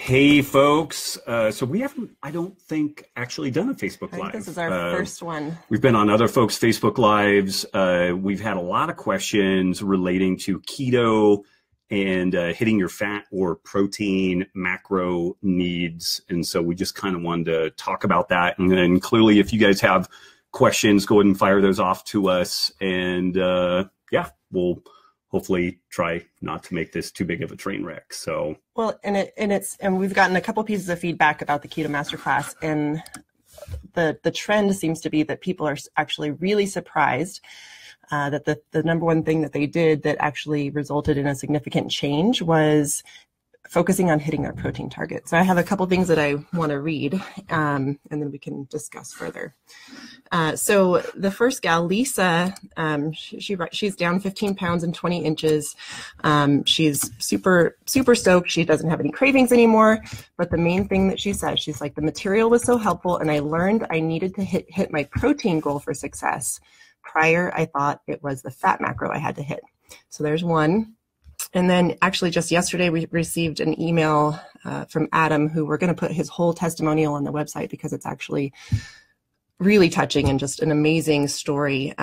Hey folks, so we haven't, I don't think, actually done a Facebook I Live. think this is our first one. We've been on other folks' Facebook Lives. We've had a lot of questions relating to keto and hitting your fat or protein macro needs. And so we just kind of wanted to talk about that. And then clearly, if you guys have questions, go ahead and fire those off to us. And yeah, we'll hopefully try not to make this too big of a train wreck. So well, and we've gotten a couple pieces of feedback about the Keto Masterclass, and the trend seems to be that people are actually really surprised that the number one thing that they did that actually resulted in a significant change was focusing on hitting their protein target. So I have a couple things that I want to read, and then we can discuss further. So the first gal, Lisa, she's down 15 pounds and 20 inches. She's super stoked. She doesn't have any cravings anymore. But the main thing that she says, she's like, the material was so helpful, and I learned I needed to hit my protein goal for success. Prior, I thought it was the fat macro I had to hit. So there's one. And then actually just yesterday, we received an email from Adam, who we're going to put his whole testimonial on the website because it's actually really touching and just an amazing story.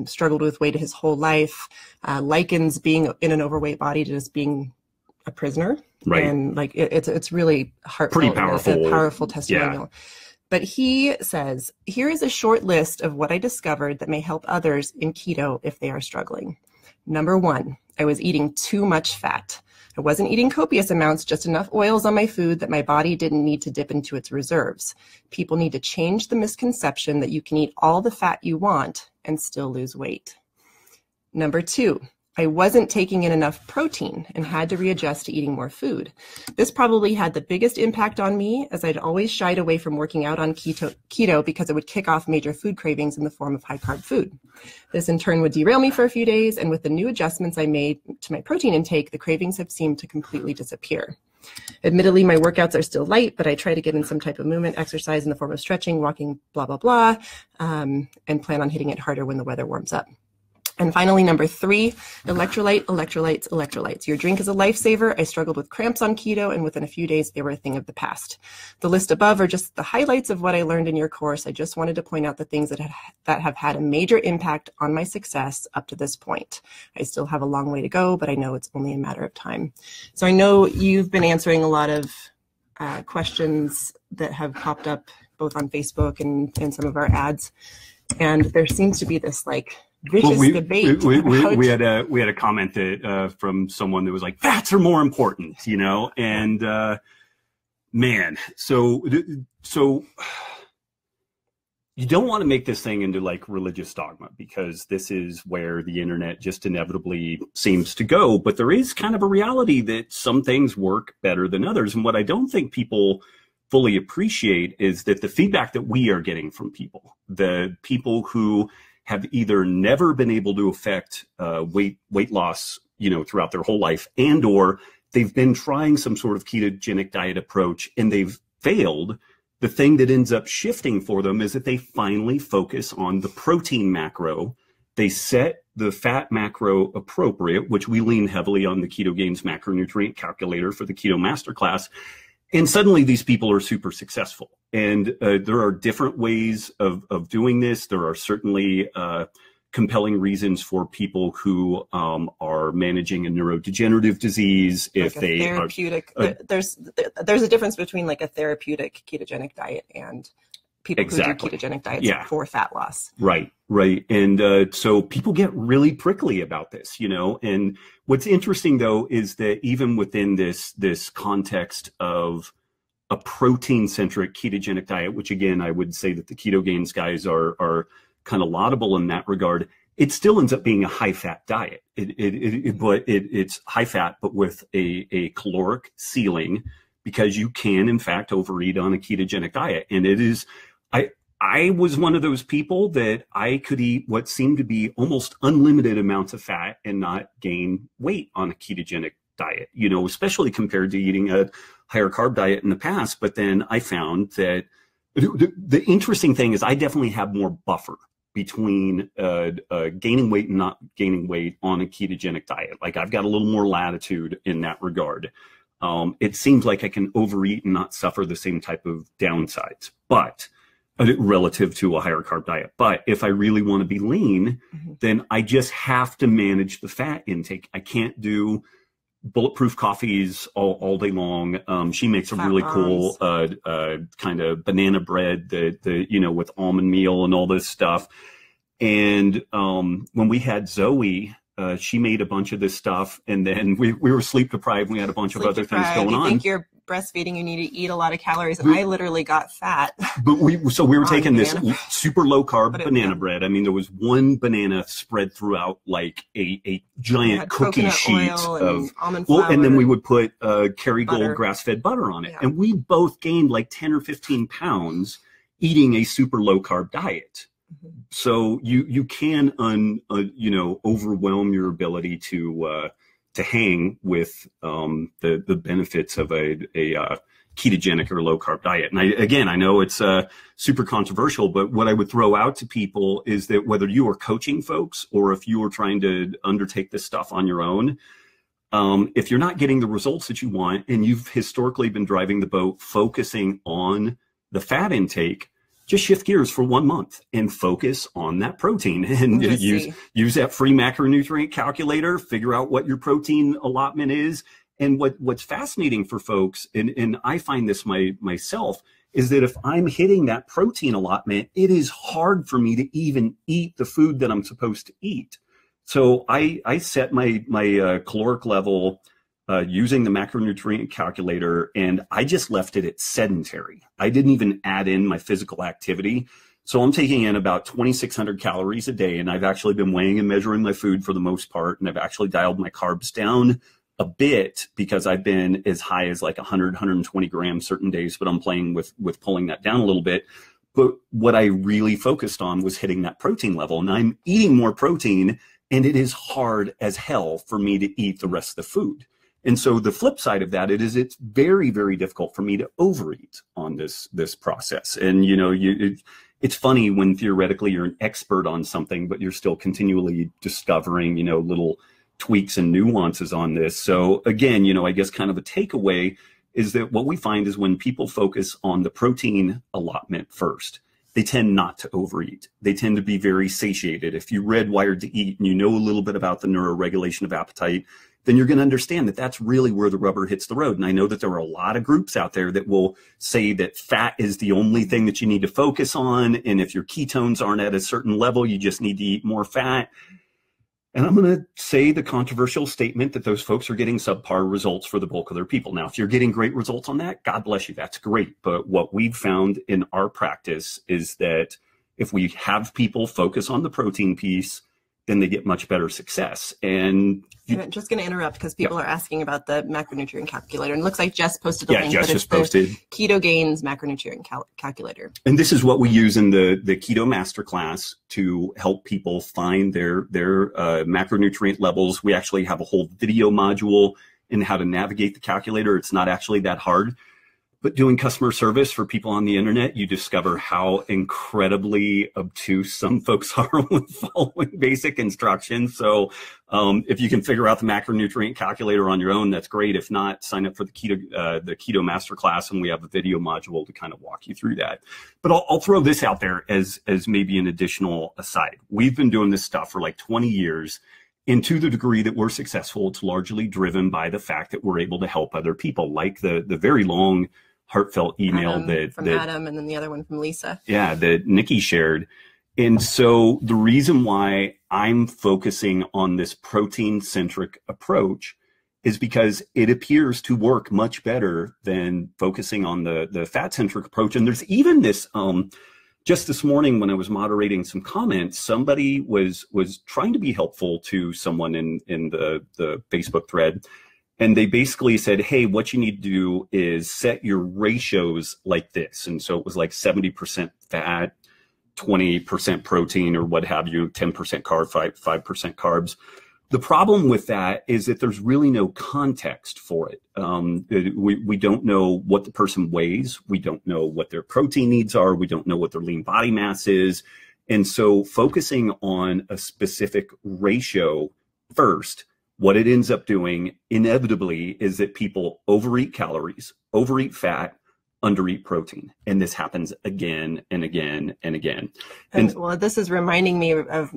Struggled with weight his whole life, likens being in an overweight body to just being a prisoner. Right. And like it's really heartfelt. Pretty powerful. It's a powerful testimonial. Yeah. But he says, here is a short list of what I discovered that may help others in keto if they are struggling. Number one, I was eating too much fat. I wasn't eating copious amounts, just enough oils on my food that my body didn't need to dip into its reserves. People need to change the misconception that you can eat all the fat you want and still lose weight. Number two, I wasn't taking in enough protein and had to readjust to eating more food. This probably had the biggest impact on me, as I'd always shied away from working out on keto because it would kick off major food cravings in the form of high-carb food. This in turn would derail me for a few days, and with the new adjustments I made to my protein intake, the cravings have seemed to completely disappear. Admittedly, my workouts are still light, but I try to get in some type of movement, exercise in the form of stretching, walking, blah, blah, blah, and plan on hitting it harder when the weather warms up. And finally, number three, electrolytes. Your drink is a lifesaver. I struggled with cramps on keto, and within a few days, they were a thing of the past. The list above are just the highlights of what I learned in your course. I just wanted to point out the things that have had a major impact on my success up to this point. I still have a long way to go, but I know it's only a matter of time. So I know you've been answering a lot of questions that have popped up both on Facebook and some of our ads. And there seems to be this like vicious debate. We had a comment that from someone that was like, fats are more important, you know, and man, so you don't want to make this thing into like religious dogma, because this is where the internet just inevitably seems to go. But there is kind of a reality that some things work better than others. And what I don't think people fully appreciate is that the feedback that we are getting from people, the people who have either never been able to affect weight loss, you know, throughout their whole life, and or they've been trying some sort of ketogenic diet approach and they've failed. The thing that ends up shifting for them is that they finally focus on the protein macro. They set the fat macro appropriate, which we lean heavily on the Keto Gains macronutrient calculator for the Keto Masterclass. And suddenly these people are super successful. And there are different ways of doing this. There are certainly compelling reasons for people who are managing a neurodegenerative disease. If like they therapeutic, there's a difference between like a therapeutic ketogenic diet and people who do ketogenic diets for fat loss. Right. And so people get really prickly about this, you know. And what's interesting, though, is that even within this context of a protein-centric ketogenic diet, which, again, I would say that the Keto Gains guys are kind of laudable in that regard, it still ends up being a high-fat diet. It's high-fat, but with a caloric ceiling, because you can, in fact, overeat on a ketogenic diet. And it is... I was one of those people that I could eat what seemed to be almost unlimited amounts of fat and not gain weight on a ketogenic diet, you know, especially compared to eating a higher carb diet in the past. But then I found that the interesting thing is I definitely have more buffer between gaining weight and not gaining weight on a ketogenic diet. Like I've got a little more latitude in that regard. it seems like I can overeat and not suffer the same type of downsides, but relative to a higher carb diet. But if I really want to be lean, then I just have to manage the fat intake. I can't do bulletproof coffees all day long. She makes a really cool kind of banana bread that you know, with almond meal and all this stuff. And when we had Zoe, she made a bunch of this stuff, and then we were sleep deprived. We had a bunch of other things going on. You think you're breastfeeding, you need to eat a lot of calories, and I literally got fat. But we were taking this super low carb banana bread. I mean, there was one banana spread throughout like a giant cookie sheet of almond flour, and then we would put Kerrygold grass-fed butter on it, and we both gained like 10 or 15 pounds eating a super low carb diet. So you can you know, overwhelm your ability to hang with the benefits of a ketogenic or low carb diet. And I know it's super controversial, but what I would throw out to people is that whether you are coaching folks or if you are trying to undertake this stuff on your own, if you're not getting the results that you want and you've historically been driving the boat focusing on the fat intake, just shift gears for 1 month and focus on that protein, and use that free macronutrient calculator, figure out what your protein allotment is. And what's fascinating for folks, and I find this myself, is that if I'm hitting that protein allotment, it is hard for me to even eat the food that I'm supposed to eat. So I set my caloric level using the macronutrient calculator, and I just left it at sedentary. I didn't even add in my physical activity. So I'm taking in about 2,600 calories a day, and I've actually been weighing and measuring my food for the most part, and I've actually dialed my carbs down a bit because I've been as high as like 100, 120 grams certain days, but I'm playing with pulling that down a little bit. But what I really focused on was hitting that protein level, and I'm eating more protein, and it is hard as hell for me to eat the rest of the food. And so the flip side of that it's very, very difficult for me to overeat on this process. And, you know, it's funny when theoretically you're an expert on something, but you're still continually discovering, you know, little tweaks and nuances on this. So again, you know, I guess kind of a takeaway is that what we find is when people focus on the protein allotment first, they tend not to overeat. They tend to be very satiated. If you read Wired to Eat and you know a little bit about the neuroregulation of appetite, then you're going to understand that that's really where the rubber hits the road. And I know that there are a lot of groups out there that will say that fat is the only thing that you need to focus on. And if your ketones aren't at a certain level, you just need to eat more fat. And I'm going to say the controversial statement that those folks are getting subpar results for the bulk of their people. Now, if you're getting great results on that, God bless you. That's great. But what we've found in our practice is that if we have people focus on the protein piece, then they get much better success. And I'm just going to interrupt because people are asking about the macronutrient calculator. And it looks like Jess posted the link, Jess but it's posted the Keto Gains macronutrient calculator. And this is what we use in the Keto Masterclass to help people find their macronutrient levels. We actually have a whole video module in how to navigate the calculator. It's not actually that hard. But doing customer service for people on the internet, you discover how incredibly obtuse some folks are with following basic instructions. So if you can figure out the macronutrient calculator on your own, that's great. If not, sign up for the Keto Masterclass, and we have a video module to kind of walk you through that. But I'll throw this out there as maybe an additional aside. We've been doing this stuff for like 20 years. And to the degree that we're successful, it's largely driven by the fact that we're able to help other people, like the very long, heartfelt email from Adam, and then the other one from Lisa. Yeah, that Nikki shared. And so the reason why I'm focusing on this protein-centric approach is because it appears to work much better than focusing on the fat-centric approach. And there's even this, just this morning when I was moderating some comments, somebody was trying to be helpful to someone in the Facebook thread. And they basically said, hey, what you need to do is set your ratios like this. And so it was like 70% fat, 20% protein, or what have you, 10% carb, 5% carbs. The problem with that is that there's really no context for it. We don't know what the person weighs. We don't know what their protein needs are. We don't know what their lean body mass is. And so focusing on a specific ratio first what it ends up doing inevitably is that people overeat calories, overeat fat, undereat protein. And this happens again and again and again. And well, this is reminding me of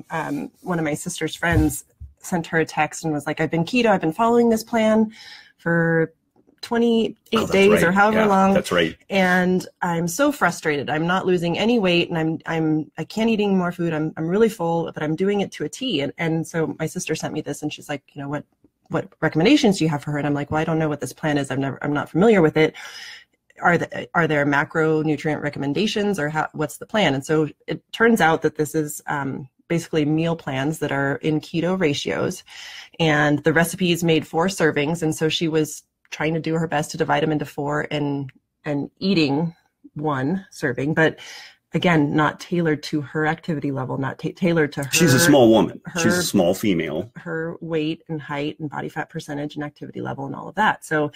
one of my sister's friends sent her a text and was like, I've been keto, I've been following this plan for 28 days right. or however long. That's right. And I'm so frustrated. I'm not losing any weight, and I can't eat any more food. I'm really full, but I'm doing it to a T. And so my sister sent me this, and she's like, you know, what recommendations do you have for her? And I'm like, well, I don't know what this plan is. I'm not familiar with it. Are there macronutrient recommendations, or what's the plan? And so it turns out that this is basically meal plans that are in keto ratios, and the recipe is made 4 servings. And so she was trying to do her best to divide them into 4 and eating 1 serving, but again, not tailored to her activity level, not tailored to her. She's a small woman. She's a small female. Her weight and height and body fat percentage and activity level and all of that. So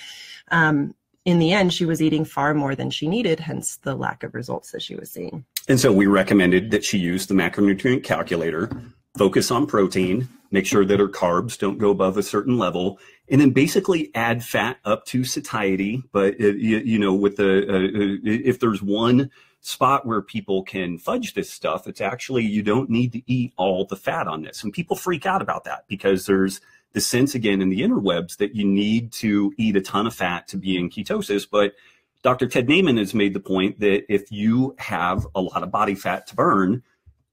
in the end, she was eating far more than she needed, hence the lack of results that she was seeing. And so we recommended that she use the macronutrient calculator, focus on protein, make sure that her carbs don't go above a certain level, and then basically add fat up to satiety. But, with if there's one spot where people can fudge this stuff, it's actually you don't need to eat all the fat on this. And people freak out about that because there's the sense, again, in the interwebs that you need to eat a ton of fat to be in ketosis. But Dr. Ted Naiman has made the point that if you have a lot of body fat to burn,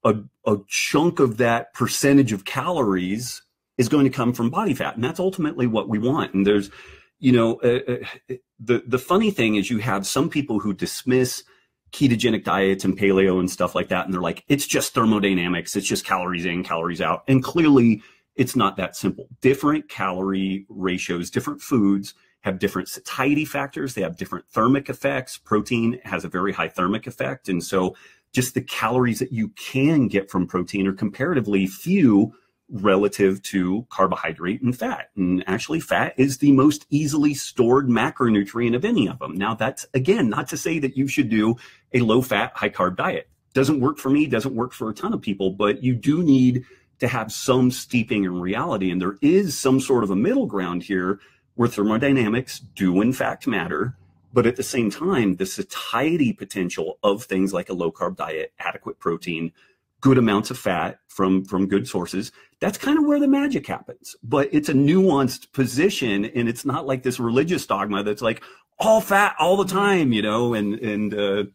a chunk of that percentage of calories is going to come from body fat. And that's ultimately what we want. And there's, the funny thing is you have some people who dismiss ketogenic diets and paleo and stuff like that. And they're like, it's just thermodynamics. It's just calories in, calories out. And clearly it's not that simple. Different calorie ratios, different foods have different satiety factors. They have different thermic effects. Protein has a very high thermic effect. And so just the calories that you can get from protein are comparatively few relative to carbohydrate and fat. And actually fat is the most easily stored macronutrient of any of them. Now that's, again, not to say that you should do a low fat, high carb diet. Doesn't work for me, doesn't work for a ton of people, but you do need to have some steeping in reality. And there is some sort of a middle ground here where thermodynamics do in fact matter. But at the same time, the satiety potential of things like a low carb diet, adequate protein, good amounts of fat from good sources, that's kind of where the magic happens. But it's a nuanced position, and it's not like this religious dogma that's like all fat all the time, so not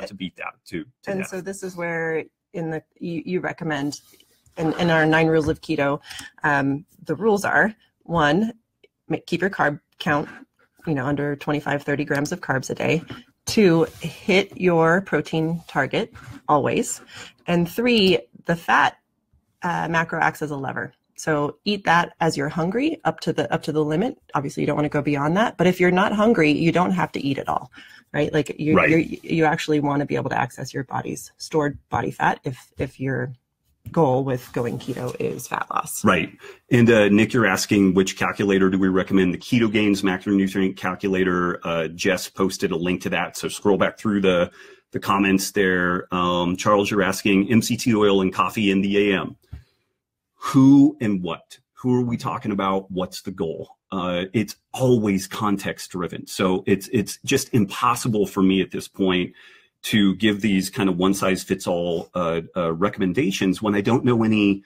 to beat that to and death. So this is where you recommend in our 9 rules of keto, the rules are 1, keep your carb count under 25, 30 grams of carbs a day. 2, hit your protein target always. And 3, the fat macro acts as a lever. So eat that as you're hungry up to the limit. Obviously, you don't want to go beyond that. But if you're not hungry, you don't have to eat it all, right? Like you actually want to be able to access your body's stored body fat if your goal with going keto is fat loss. Right. And Nick, you're asking which calculator do we recommend? The Keto Gains macronutrient calculator. Jess posted a link to that. So scroll back through the comments there. Charles, you're asking MCT oil and coffee in the AM. Who and what? Who are we talking about? What's the goal? It's always context driven. So it's just impossible for me at this point to give these kind of one size fits all recommendations when I don't know any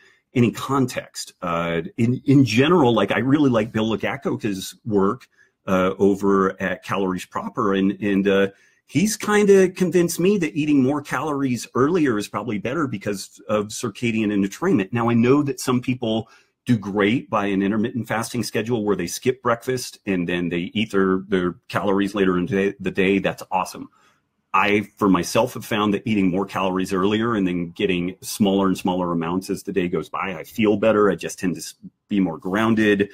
context. In general, like I really like Bill Lagacoca's work over at Calories Proper, and he's kind of convinced me that eating more calories earlier is probably better because of circadian entrainment. Now I know that some people do great by an intermittent fasting schedule where they skip breakfast and then they eat their calories later in the day. That's awesome. I, for myself, have found that eating more calories earlier and then getting smaller and smaller amounts as the day goes by, I feel better. I just tend to be more grounded.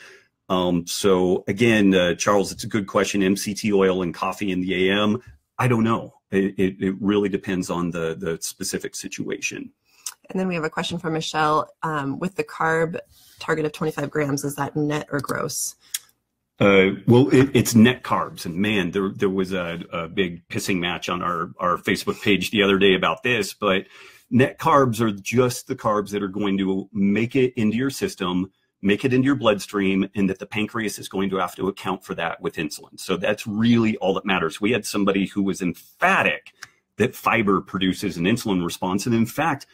So again, Charles, it's a good question. MCT oil and coffee in the AM. I don't know. It really depends on the specific situation. And then we have a question from Michelle. With the carb target of 25 grams, is that net or gross? Well, it's net carbs, and man, there was a big pissing match on our Facebook page the other day about this, but net carbs are just the carbs that are going to make it into your system, make it into your bloodstream, and that the pancreas is going to have to account for that with insulin. So that's really all that matters. We had somebody who was emphatic that fiber produces an insulin response. And in fact,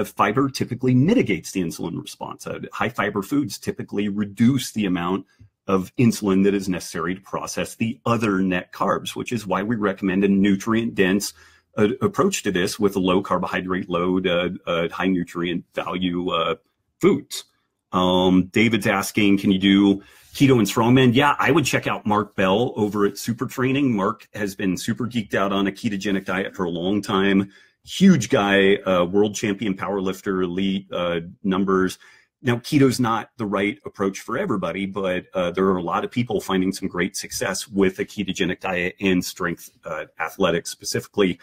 fiber typically mitigates the insulin response. High fiber foods typically reduce the amount of insulin that is necessary to process the other net carbs, which is why we recommend a nutrient-dense approach to this with a low carbohydrate load, high nutrient value foods. David's asking, can you do keto and strongman? Yeah, I would check out Mark Bell over at Super Training. Mark has been super geeked out on a ketogenic diet for a long time. Huge guy, world champion powerlifter, elite numbers. Now, keto's not the right approach for everybody, but there are a lot of people finding some great success with a ketogenic diet and strength athletics specifically.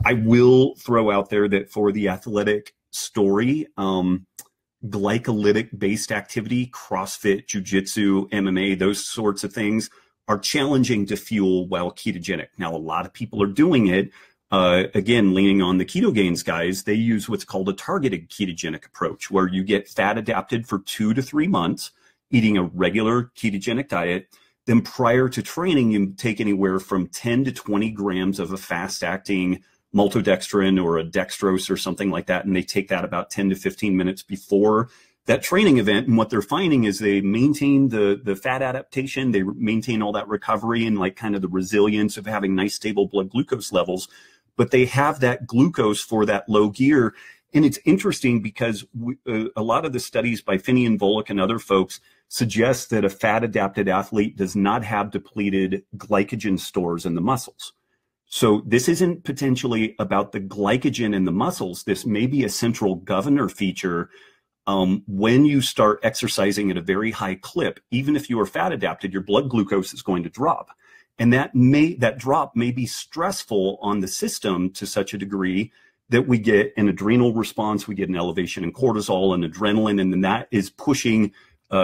I will throw out there that for the athletic story, glycolytic-based activity, CrossFit, jiu-jitsu, MMA, those sorts of things are challenging to fuel while ketogenic. Now, a lot of people are doing it. Again, leaning on the Keto Gains guys, they use what's called a targeted ketogenic approach, where you get fat adapted for 2 to 3 months, eating a regular ketogenic diet. Then prior to training, you take anywhere from 10 to 20 grams of a fast-acting maltodextrin or a dextrose or something like that, and they take that about 10 to 15 minutes before that training event. And what they're finding is they maintain the fat adaptation, they maintain all that recovery and like kind of the resilience of having nice stable blood glucose levels, but they have that glucose for that low gear. And it's interesting because a lot of the studies by Finney and Volek and other folks suggest that a fat adapted athlete does not have depleted glycogen stores in the muscles. So this isn't potentially about the glycogen in the muscles. This may be a central governor feature. When you start exercising at a very high clip, even if you are fat adapted, your blood glucose is going to drop. And that drop may be stressful on the system to such a degree that we get an adrenal response, we get an elevation in cortisol and adrenaline, and then that is pushing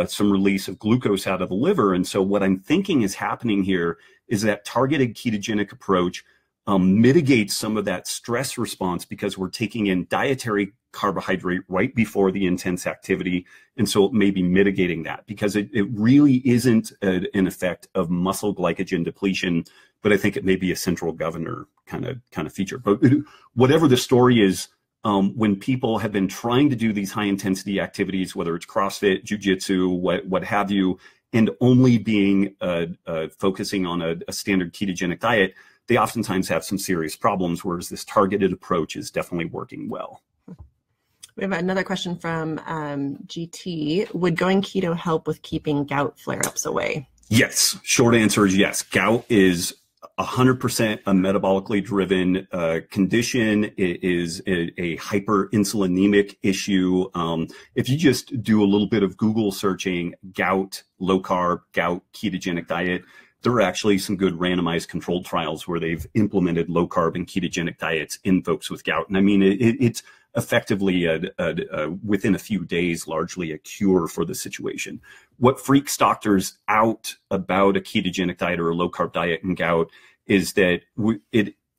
some release of glucose out of the liver. And so what I'm thinking is happening here is that targeted ketogenic approach mitigates some of that stress response because we're taking in dietary carbohydrate right before the intense activity. And so it may be mitigating that because it really isn't an effect of muscle glycogen depletion, but I think it may be a central governor kind of feature. But whatever the story is, when people have been trying to do these high intensity activities, whether it's CrossFit, jiu-jitsu, what have you, and only being focusing on a standard ketogenic diet, they oftentimes have some serious problems, whereas this targeted approach is definitely working well. We have another question from GT. Would going keto help with keeping gout flare-ups away? Yes. Short answer is yes. Gout is 100% a metabolically driven condition. It is a hyperinsulinemic issue. If you just do a little bit of Google searching, gout, low carb, gout, ketogenic diet, there are actually some good randomized controlled trials where they've implemented low carb and ketogenic diets in folks with gout. And I mean, it's effectively within a few days, largely a cure for the situation. What freaks doctors out about a ketogenic diet or a low carb diet in gout is that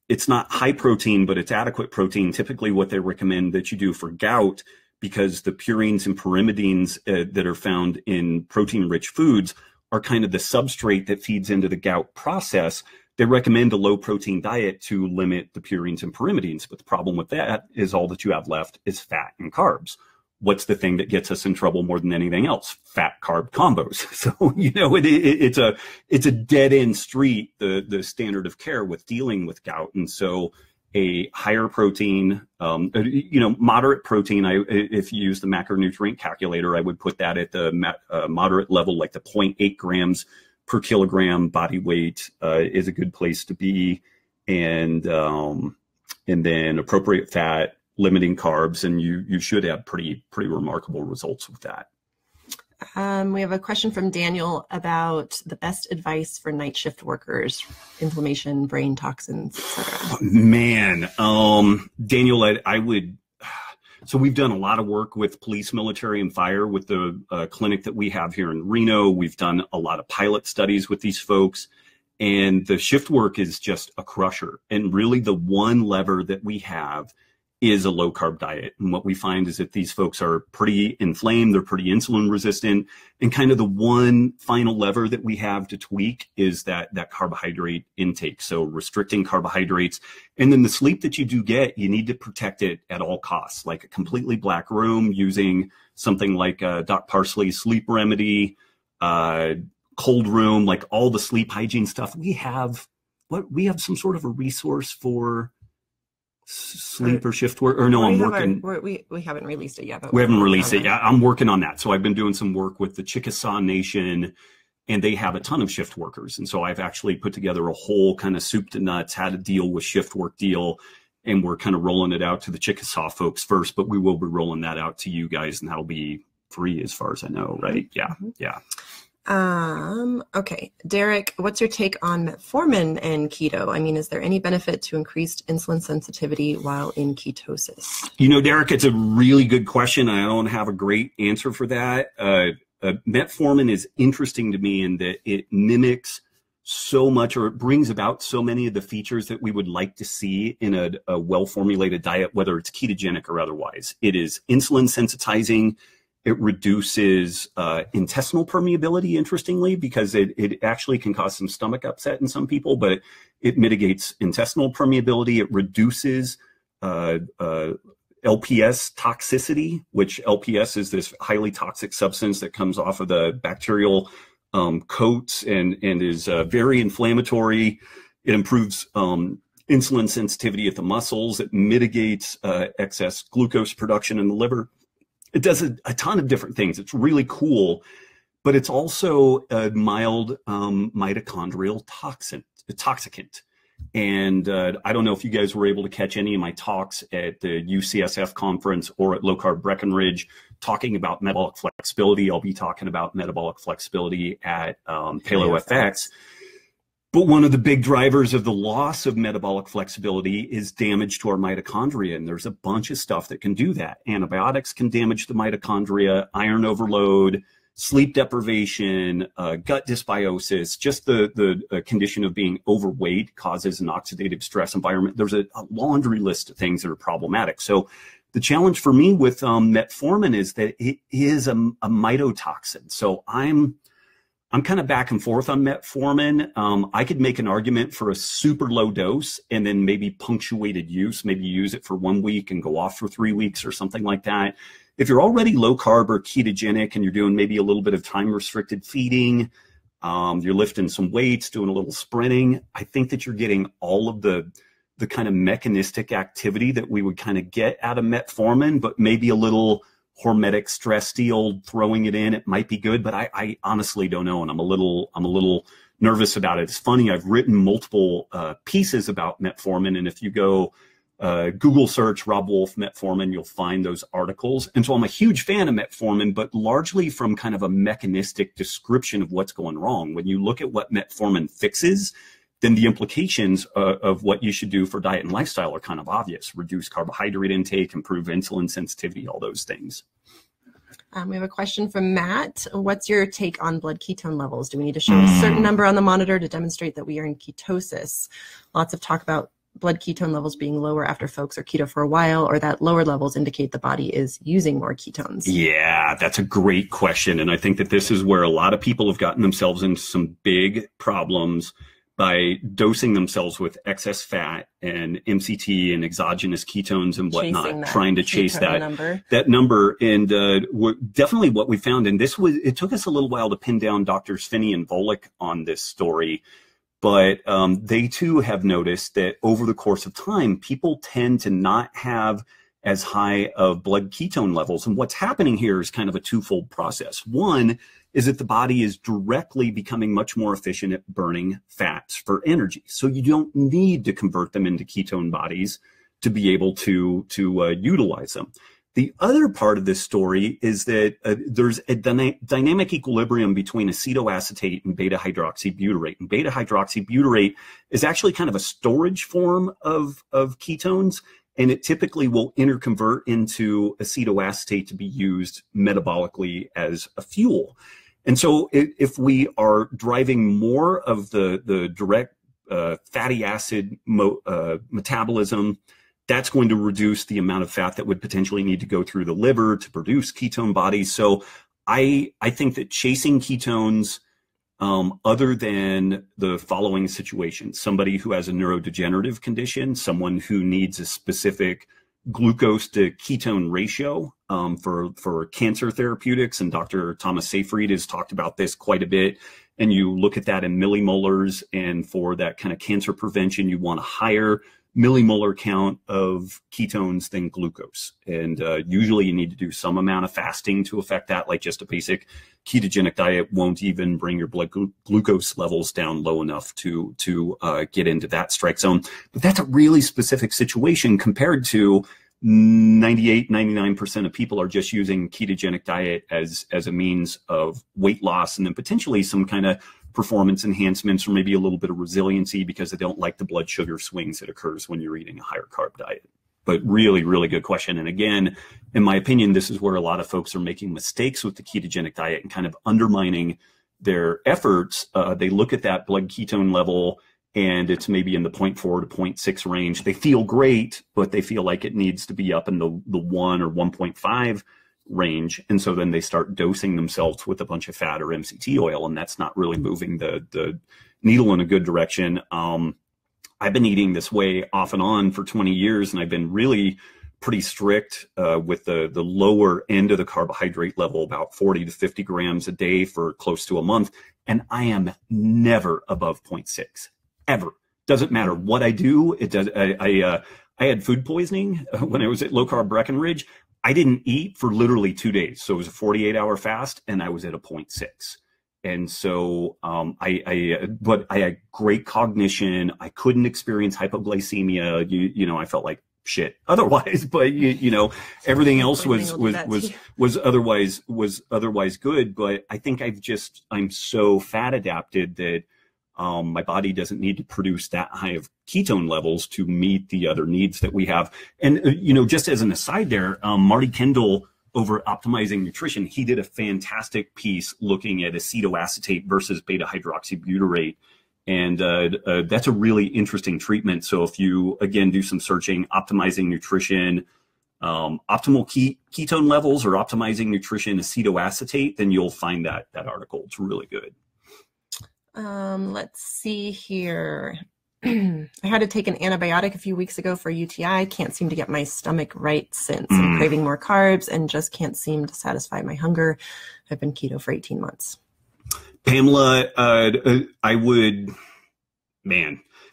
it's not high protein, but it's adequate protein. Typically what they recommend that you do for gout, because the purines and pyrimidines that are found in protein rich foods are kind of the substrate that feeds into the gout process. They recommend a low protein diet to limit the purines and pyrimidines. But the problem with that is all that you have left is fat and carbs. What's the thing that gets us in trouble more than anything else? Fat carb combos. So, it's a dead end street, the standard of care with dealing with gout. And so a higher protein, moderate protein, if you use the macronutrient calculator, I would put that at the moderate level, like the 0.8 grams per kilogram body weight is a good place to be. And then appropriate fat, limiting carbs, and you should have pretty remarkable results with that. We have a question from Daniel about the best advice for night shift workers, inflammation, brain toxins, etc. Man, Daniel, so we've done a lot of work with police, military, and fire with the clinic that we have here in Reno. We've done a lot of pilot studies with these folks, and the shift work is just a crusher. And really the one lever that we have is a low carb diet. And what we find is that these folks are pretty inflamed, they're pretty insulin resistant, and kind of the one final lever that we have to tweak is that carbohydrate intake. So restricting carbohydrates, and then the sleep that you do get, you need to protect it at all costs, like a completely black room, using something like Doc Parsley's sleep remedy, cold room, like all the sleep hygiene stuff. We have some sort of a resource for sleep or shift work, or no, I'm working. We haven't released it yet. But we haven't released it yet. I'm working on that. So I've been doing some work with the Chickasaw Nation, and they have a ton of shift workers. And so I've actually put together a whole kind of soup to nuts, how to deal with shift work deal. And we're kind of rolling it out to the Chickasaw folks first, but we will be rolling that out to you guys, and that'll be free as far as I know, right? Yeah. Yeah. Okay. Derek, what's your take on metformin and keto? I mean, is there any benefit to increased insulin sensitivity while in ketosis? You know, Derek, it's a really good question. I don't have a great answer for that. Metformin is interesting to me in that it mimics so much, or it brings about so many of the features that we would like to see in a well-formulated diet, whether it's ketogenic or otherwise. It is insulin sensitizing. It reduces intestinal permeability, interestingly, because it actually can cause some stomach upset in some people, but it mitigates intestinal permeability. It reduces LPS toxicity, which LPS is this highly toxic substance that comes off of the bacterial coats and is very inflammatory. It improves insulin sensitivity at the muscles. It mitigates excess glucose production in the liver. It does a ton of different things. It's really cool, but it's also a mild mitochondrial toxicant. And I don't know if you guys were able to catch any of my talks at the UCSF conference or at Low Carb Breckenridge talking about metabolic flexibility. I'll be talking about metabolic flexibility at PaleoFX. But one of the big drivers of the loss of metabolic flexibility is damage to our mitochondria. And there's a bunch of stuff that can do that. Antibiotics can damage the mitochondria, iron overload, sleep deprivation, gut dysbiosis, just the condition of being overweight causes an oxidative stress environment. There's a laundry list of things that are problematic. So the challenge for me with metformin is that it is a mitotoxin. So I'm kind of back and forth on metformin. I could make an argument for a super low dose and then maybe punctuated use, maybe use it for 1 week and go off for 3 weeks or something like that. If you're already low carb or ketogenic and you're doing maybe a little bit of time restricted feeding, you're lifting some weights, doing a little sprinting, I think that you're getting all of the kind of mechanistic activity that we would kind of get out of metformin, but maybe a little hormetic stress deal, throwing it in, it might be good, but I honestly don't know. And I'm a little nervous about it. It's funny. I've written multiple pieces about metformin. And if you go Google search Rob Wolf metformin, you'll find those articles. And so I'm a huge fan of metformin, but largely from kind of a mechanistic description of what's going wrong. When you look at what metformin fixes, then the implications of what you should do for diet and lifestyle are kind of obvious. Reduce carbohydrate intake, improve insulin sensitivity, all those things. We have a question from Matt. What's your take on blood ketone levels? Do we need to show a certain number on the monitor to demonstrate that we are in ketosis? Lots of talk about blood ketone levels being lower after folks are keto for a while, or that lower levels indicate the body is using more ketones. Yeah, that's a great question. And I think that this is where a lot of people have gotten themselves into some big problems by dosing themselves with excess fat and MCT and exogenous ketones and whatnot, trying to chase that number. And definitely what we found, and it took us a little while to pin down Drs. Finney and Volek on this story, but they too have noticed that over the course of time, people tend to not have as high of blood ketone levels. And what's happening here is kind of a twofold process. One is that the body is directly becoming much more efficient at burning fats for energy. So you don't need to convert them into ketone bodies to be able to utilize them. The other part of this story is that there's a dynamic equilibrium between acetoacetate and beta-hydroxybutyrate. And beta-hydroxybutyrate is actually kind of a storage form of ketones, and it typically will interconvert into acetoacetate to be used metabolically as a fuel. And so if we are driving more of the direct fatty acid metabolism that's going to reduce the amount of fat that would potentially need to go through the liver to produce ketone bodies. So I think that chasing ketones, other than the following situation, somebody who has a neurodegenerative condition, someone who needs a specific glucose to ketone ratio for cancer therapeutics, and Dr. Thomas Seyfried has talked about this quite a bit, and you look at that in millimolars, and for that kind of cancer prevention, you want a higher millimolar count of ketones than glucose. And usually you need to do some amount of fasting to affect that, like just a basic ketogenic diet won't even bring your blood glucose levels down low enough to get into that strike zone. But that's a really specific situation compared to 98, 99% of people are just using ketogenic diet as a means of weight loss, and then potentially some kind of performance enhancements or maybe a little bit of resiliency because they don't like the blood sugar swings that occurs when you're eating a higher carb diet. But really, really good question. And again, in my opinion, this is where a lot of folks are making mistakes with the ketogenic diet and kind of undermining their efforts. They look at that blood ketone level and it's maybe in the 0.4 to 0.6 range. They feel great, but they feel like it needs to be up in the 1 or 1.5 range. And so then they start dosing themselves with a bunch of fat or MCT oil, and that's not really moving the needle in a good direction. I've been eating this way off and on for 20 years, and I've been really pretty strict with the lower end of the carbohydrate level, about 40 to 50 grams a day for close to a month. And I am never above 0.6, ever. Doesn't matter what I do. It does. I had food poisoning when I was at Low Carb Breckenridge. I didn't eat for literally 2 days. So it was a 48-hour fast, and I was at a 0.6. And so but I had great cognition. I couldn't experience hypoglycemia. You know, I felt like shit otherwise, but you know, everything else was otherwise good. But I think I'm so fat adapted that my body doesn't need to produce that high of ketone levels to meet the other needs that we have. And, you know, just as an aside there, Marty Kendall over Optimizing Nutrition, he did a fantastic piece looking at acetoacetate versus beta hydroxybutyrate. And that's a really interesting treatment. So if you, again, do some searching, Optimizing Nutrition, optimal ketone levels or Optimizing Nutrition acetoacetate, then you'll find that article. It's really good. Let's see here. I had to take an antibiotic a few weeks ago for UTI. Can't seem to get my stomach right since. I'm craving more carbs and just can't seem to satisfy my hunger. I've been keto for 18 months. Pamela,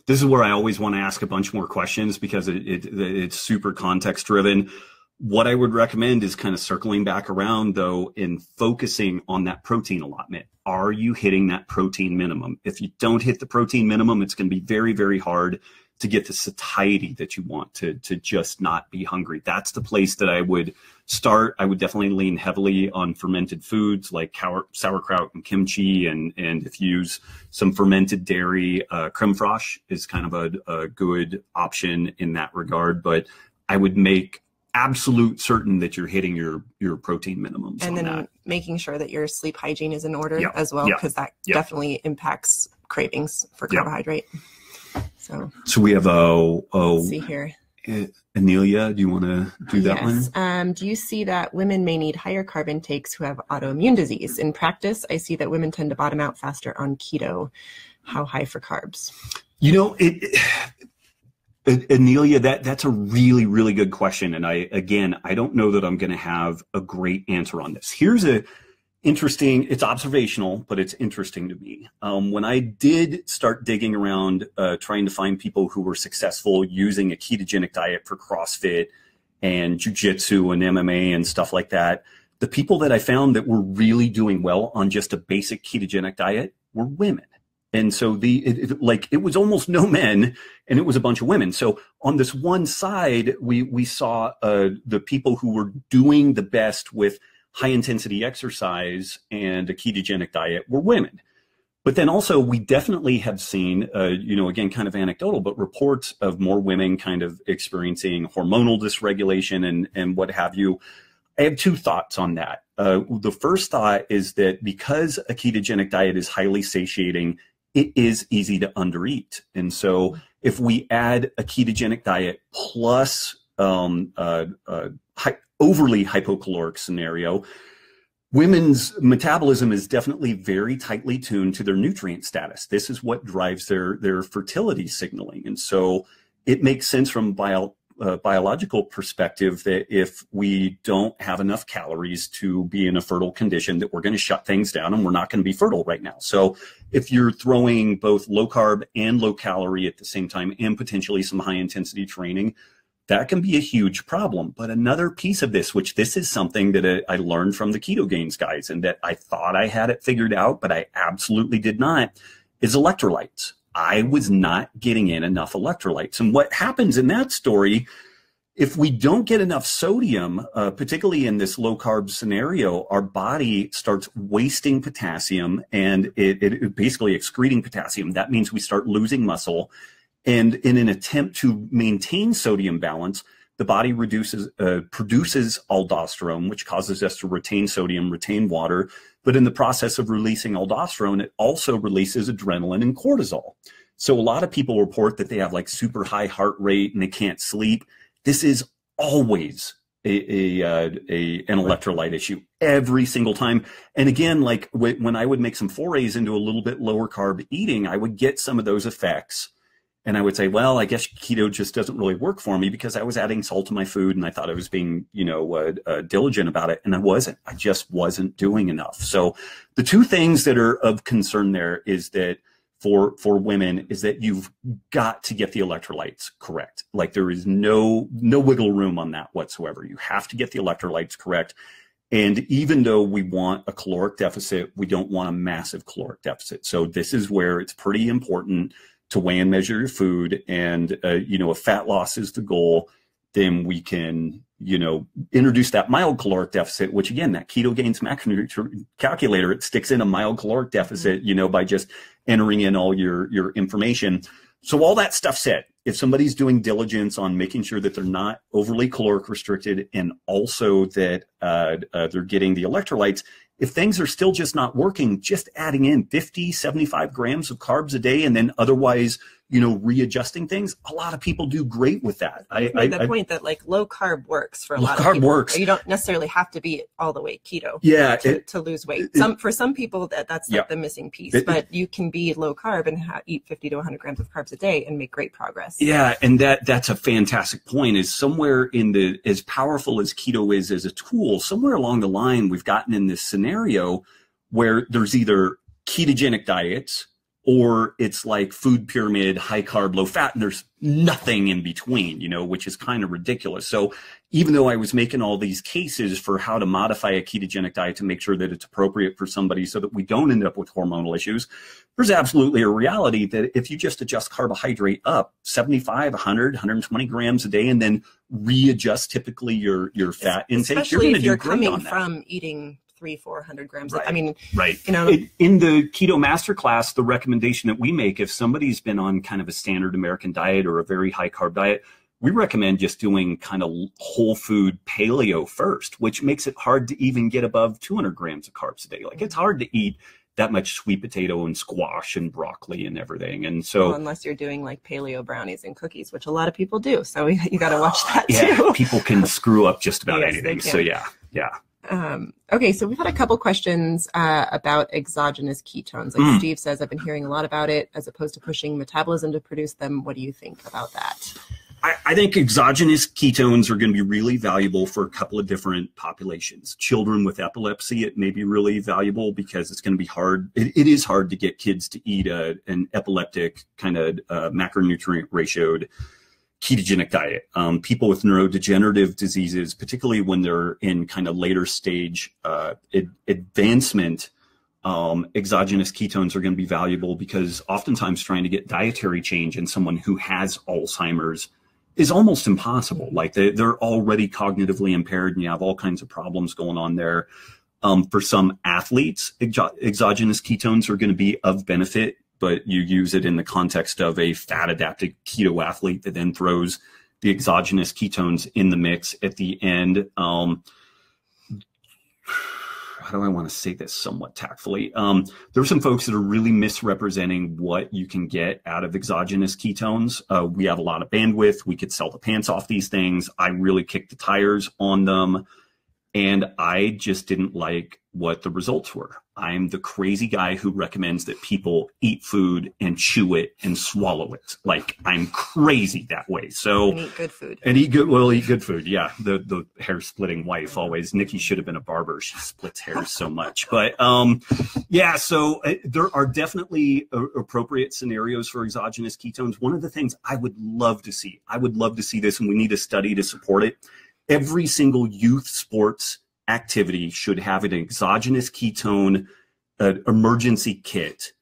this is where I always want to ask a bunch more questions because it's super context driven. What I would recommend is kind of circling back around, though, and focusing on that protein allotment. Are you hitting that protein minimum? If you don't hit the protein minimum, it's going to be very, very hard to get the satiety that you want to just not be hungry. That's the place that I would start. I would definitely lean heavily on fermented foods like sauerkraut and kimchi. And if you use some fermented dairy, creme fraiche is kind of a good option in that regard. But I would make absolute certain that you're hitting your protein minimums. And then that. Making sure that your sleep hygiene is in order as well, because that definitely impacts cravings for carbohydrate. So we have let's see here. Anelia, do you want to do that one? Do you see that women may need higher carb intakes who have autoimmune disease? In practice, I see that women tend to bottom out faster on keto. How high for carbs? You know, Anelia, that's a really, really good question. And I don't know that I'm going to have a great answer on this. Here's it's observational, but it's interesting to me. When I did start digging around, trying to find people who were successful using a ketogenic diet for CrossFit and jiu-jitsu and MMA and stuff like that, the people that I found that were really doing well on just a basic ketogenic diet were women. And so it was almost no men, and it was a bunch of women. So on this one side, we saw the people who were doing the best with high intensity exercise and a ketogenic diet were women. But then also we definitely have seen, again, kind of anecdotal, but reports of more women kind of experiencing hormonal dysregulation and what have you. I have two thoughts on that. The first thought is that because a ketogenic diet is highly satiating, it is easy to undereat. And so if we add a ketogenic diet plus overly hypocaloric scenario, women's metabolism is definitely very tightly tuned to their nutrient status. This is what drives their fertility signaling. And so it makes sense from biological perspective that if we don't have enough calories to be in a fertile condition, that we're going to shut things down and we're not going to be fertile right now. So if you're throwing both low carb and low calorie at the same time and potentially some high intensity training, that can be a huge problem. But another piece of this, which this is something that I learned from the Keto Gains guys and that I thought I had it figured out, but I absolutely did not, is electrolytes. I was not getting in enough electrolytes. And what happens in that story, if we don't get enough sodium, particularly in this low carb scenario, our body starts wasting potassium and it basically excreting potassium. That means we start losing muscle. And in an attempt to maintain sodium balance, the body produces aldosterone, which causes us to retain sodium, retain water. But in the process of releasing aldosterone, it also releases adrenaline and cortisol. So a lot of people report that they have like super high heart rate and they can't sleep. This is always an electrolyte issue every single time. And again, like when I would make some forays into a little bit lower carb eating, I would get some of those effects. And I would say, well, I guess keto just doesn't really work for me because I was adding salt to my food and I thought I was being, diligent about it. And I wasn't. I just wasn't doing enough. So the two things that are of concern there is that for women is that you've got to get the electrolytes correct. Like there is no wiggle room on that whatsoever. You have to get the electrolytes correct. And even though we want a caloric deficit, we don't want a massive caloric deficit. So this is where it's pretty important to weigh and measure your food. And, if fat loss is the goal, then we can, introduce that mild caloric deficit, which again, that Keto Gains macronutrient calculator, it sticks in a mild caloric deficit, by just entering in all your information. So all that stuff said, if somebody's doing diligence on making sure that they're not overly caloric restricted and also that they're getting the electrolytes, if things are still just not working, just adding in 50, 75 grams of carbs a day and then otherwise, readjusting things, a lot of people do great with that. I made the point that like low carb works for a lot of people. Low carb works. You don't necessarily have to be all the way keto to lose weight. For some people that's like the missing piece, but you can be low carb and eat 50 to 100 grams of carbs a day and make great progress. Yeah. And that's a fantastic point is somewhere in as powerful as keto is as a tool, somewhere along the line, we've gotten in this scenario where there's either ketogenic diets or it's like food pyramid, high carb, low fat, and there's nothing in between, which is kind of ridiculous. So even though I was making all these cases for how to modify a ketogenic diet to make sure that it's appropriate for somebody so that we don't end up with hormonal issues, there's absolutely a reality that if you just adjust carbohydrate up 75, 100, 120 grams a day and then readjust typically your fat intake, especially you're if you're coming coming from eating 300-400 grams. Right. I mean, right. In the Keto Masterclass, the recommendation that we make, if somebody's been on kind of a standard American diet or a very high carb diet, we recommend just doing kind of whole food paleo first, which makes it hard to even get above 200 grams of carbs a day. Like it's hard to eat that much sweet potato and squash and broccoli and everything. And so unless you're doing like paleo brownies and cookies, which a lot of people do. So you got to watch that yeah, too. People can screw up just about Yes, anything. they can. So yeah. Okay, so we've had a couple questions about exogenous ketones. Like Steve says, I've been hearing a lot about it as opposed to pushing metabolism to produce them. What do you think about that? I think exogenous ketones are going to be really valuable for a couple of different populations. Children with epilepsy, it may be really valuable because it's going to be hard. It is hard to get kids to eat an epileptic kind of macronutrient ratioed ketogenic diet. People with neurodegenerative diseases, particularly when they're in kind of later stage advancement, exogenous ketones are going to be valuable because oftentimes trying to get dietary change in someone who has Alzheimer's is almost impossible. Like they're already cognitively impaired and you have all kinds of problems going on there. For some athletes, exogenous ketones are going to be of benefit, but you use it in the context of a fat adapted keto athlete that then throws the exogenous ketones in the mix at the end. how do I want to say this somewhat tactfully? There are some folks that are really misrepresenting what you can get out of exogenous ketones. We have a lot of bandwidth. We could sell the pants off these things. I really kicked the tires on them. And I just didn't like what the results were. I'm the crazy guy who recommends that people eat food and chew it and swallow it. Like, I'm crazy that way. So and eat good food. And eat good food. Yeah. The hair splitting wife always. Nikki should have been a barber. She splits hair so much. But yeah, so there are definitely appropriate scenarios for exogenous ketones. One of the things I would love to see this, and we need a study to support it. Every single youth sports activity should have an exogenous ketone emergency kit.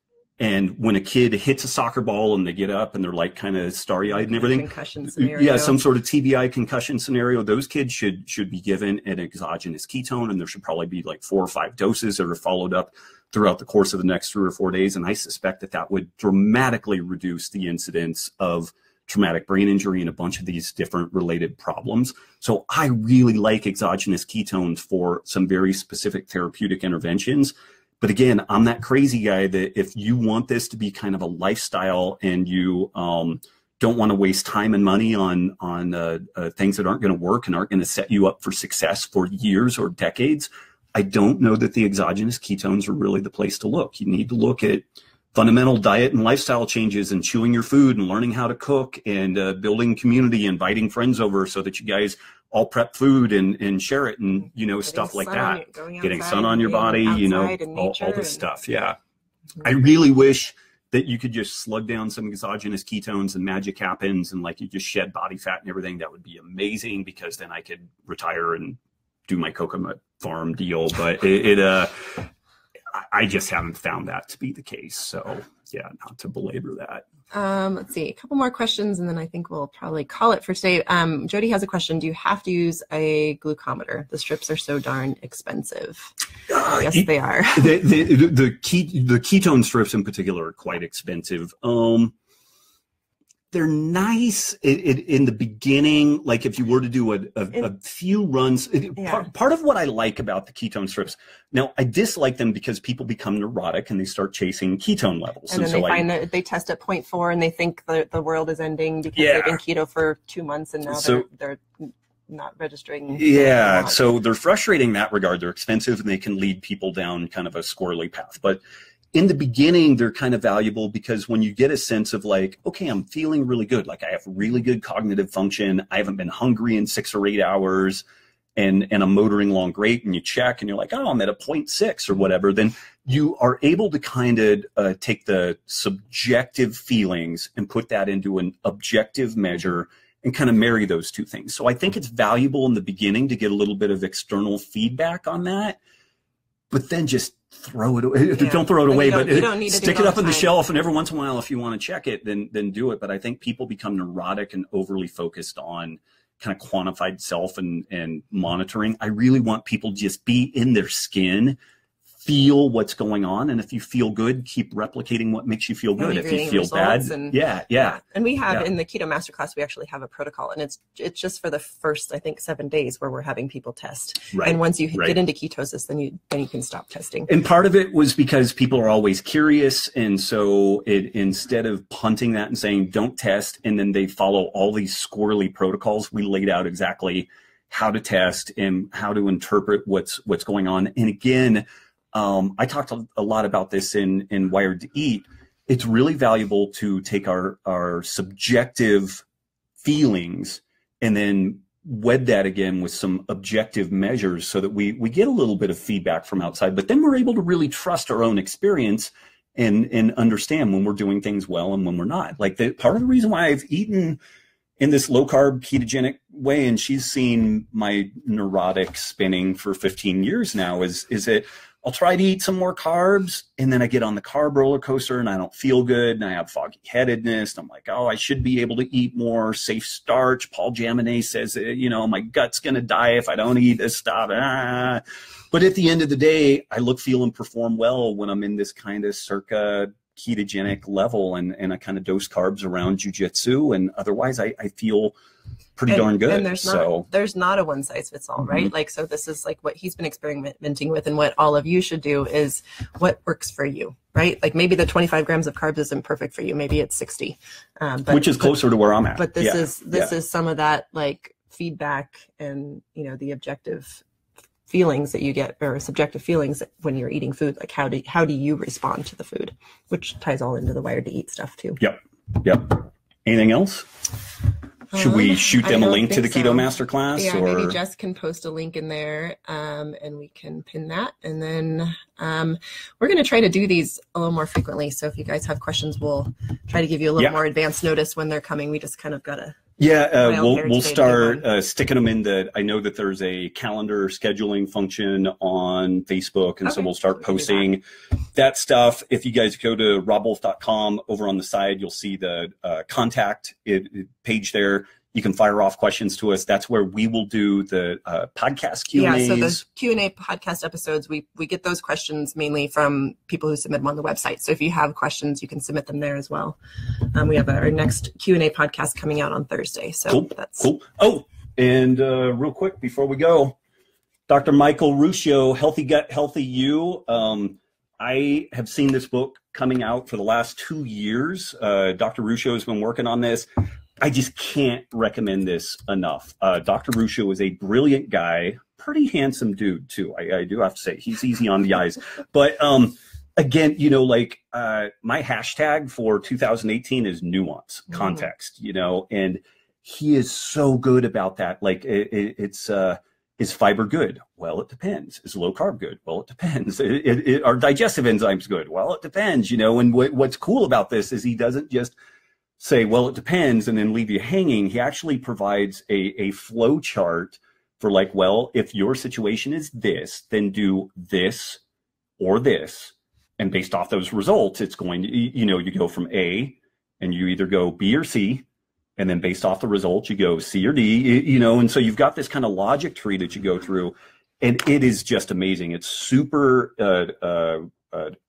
And when a kid hits a soccer ball and they get up and they're like kind of starry-eyed and everything, concussion scenario. Yeah, some sort of TBI concussion scenario, those kids should be given an exogenous ketone, and there should probably be like 4 or 5 doses that are followed up throughout the course of the next 3 or 4 days. And I suspect that would dramatically reduce the incidence of traumatic brain injury and a bunch of these different related problems. So I really like exogenous ketones for some very specific therapeutic interventions. But again, I'm that crazy guy that if you want this to be kind of a lifestyle and you don't want to waste time and money on things that aren't going to work and aren't going to set you up for success for years or decades, I don't know that the exogenous ketones are really the place to look. You need to look at fundamental diet and lifestyle changes and chewing your food and learning how to cook and building community, inviting friends over so that you guys all prep food and share it and, you know, stuff like that. Getting sun on your body, you know, all this stuff. Yeah. I really wish that you could just slug down some exogenous ketones and magic happens and like you just shed body fat and everything. That would be amazing because then I could retire and do my coconut farm deal. But I just haven't found that to be the case. So yeah, not to belabor that. Let's see, a couple more questions and then I think we'll probably call it for today. Jody has a question. Do you have to use a glucometer? The strips are so darn expensive. Yes, they are. The ketone strips in particular are quite expensive. They're nice in the beginning. Like if you were to do a few runs, part of what I like about the ketone strips, now I dislike them because people become neurotic and they start chasing ketone levels. And then they find that they test at 0.4 and they think the world is ending because they've been keto for 2 months and now they're not registering. Yeah, so they're frustrating in that regard. They're expensive and they can lead people down kind of a squirrely path. But in the beginning, they're kind of valuable because when you get a sense of like, okay, I'm feeling really good. Like I have really good cognitive function. I haven't been hungry in 6 or 8 hours and I'm motoring along great. And you check and you're like, oh, I'm at a 0.6 or whatever. Then you are able to kind of take the subjective feelings and put that into an objective measure and kind of marry those two things. So I think it's valuable in the beginning to get a little bit of external feedback on that, but then just throw it away. Yeah. Don't throw it away, but stick it up on the shelf. And every once in a while, if you want to check it, then do it. But I think people become neurotic and overly focused on kind of quantified self and monitoring. I really want people to just be in their skin, feel what's going on. And if you feel good, keep replicating what makes you feel good. If you feel bad, yeah. And we have in the Keto Masterclass, we actually have a protocol, and it's just for the first, I think, 7 days where we're having people test. Right. And once you get into ketosis, then you can stop testing. And part of it was because people are always curious. And so instead of punting that and saying, don't test, and then they follow all these squirrely protocols, we laid out exactly how to test and how to interpret what's going on. And again, I talked a lot about this in Wired to Eat. It's really valuable to take our subjective feelings and then wed that again with some objective measures so that we get a little bit of feedback from outside, but then we're able to really trust our own experience and understand when we're doing things well and when we're not. Like part of the reason why I've eaten in this low carb ketogenic way, and she's seen my neurotic spinning for 15 years now, is that I'll try to eat some more carbs, and then I get on the carb roller coaster and I don't feel good and I have foggy headedness. I'm like, oh, I should be able to eat more safe starch. Paul Jaminet says, my gut's going to die if I don't eat this stuff. But at the end of the day, I look, feel, and perform well when I'm in this kind of circa ketogenic level and I kind of dose carbs around jujitsu. And otherwise I feel pretty darn good. And there's not a one size fits all, right? Like, so this is like what he's been experimenting with, and what all of you should do is what works for you, right? Like maybe the 25 grams of carbs isn't perfect for you. Maybe it's 60, which is closer to where I'm at. But this is some of that like feedback and, you know, the objective feelings that you get, or subjective feelings when you're eating food. Like how do you respond to the food, which ties all into the Wired to Eat stuff too. Yep. Anything else? Should we shoot them a link to the Keto Masterclass? Yeah, or maybe Jess can post a link in there, and we can pin that. And then we're going to try to do these a little more frequently. So if you guys have questions, we'll try to give you a little more advance notice when they're coming. We just kind of got to. We'll start sticking them in I know that there's a calendar scheduling function on Facebook, and so we'll start posting that stuff. If you guys go to robwolf.com, over on the side, you'll see the contact page there. You can fire off questions to us. That's where we will do the podcast Q&As. Yeah, so the Q&A podcast episodes, we get those questions mainly from people who submit them on the website. So if you have questions, you can submit them there as well. We have our next Q&A podcast coming out on Thursday. So Cool. Oh, and real quick before we go, Dr. Michael Ruscio, Healthy Gut, Healthy You. I have seen this book coming out for the last 2 years. Dr. Ruscio has been working on this. I just can't recommend this enough. Dr. Ruscio is a brilliant guy, pretty handsome dude too. I do have to say he's easy on the eyes. But again, you know, like my hashtag for 2018 is nuance, context, you know, and he is so good about that. Like is fiber good? Well, it depends. Is low carb good? Well, it depends. Are digestive enzymes good? Well, it depends, you know, and what's cool about this is he doesn't just say, well, it depends, and then leave you hanging. He actually provides a flow chart for like, well, if your situation is this, then do this or this. And based off those results, it's going to, you know, you go from A and you either go B or C. And then based off the results, you go C or D, you know, and so you've got this kind of logic tree that you go through, and it is just amazing. It's super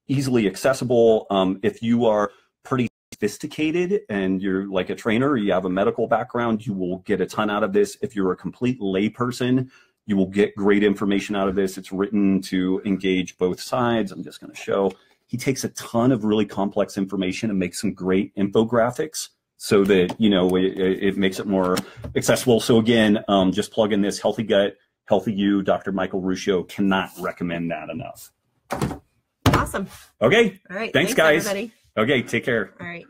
easily accessible. If you are pretty sophisticated and you're like a trainer, you have a medical background, you will get a ton out of this. If you're a complete layperson, you will get great information out of this. It's written to engage both sides. I'm just going to show. He takes a ton of really complex information and makes some great infographics so that, you know, it makes it more accessible. So again, just plug in this Healthy Gut, Healthy You, Dr. Michael Ruscio. Cannot recommend that enough. Awesome. Okay. All right. Thanks guys. Everybody. Okay, take care. All right.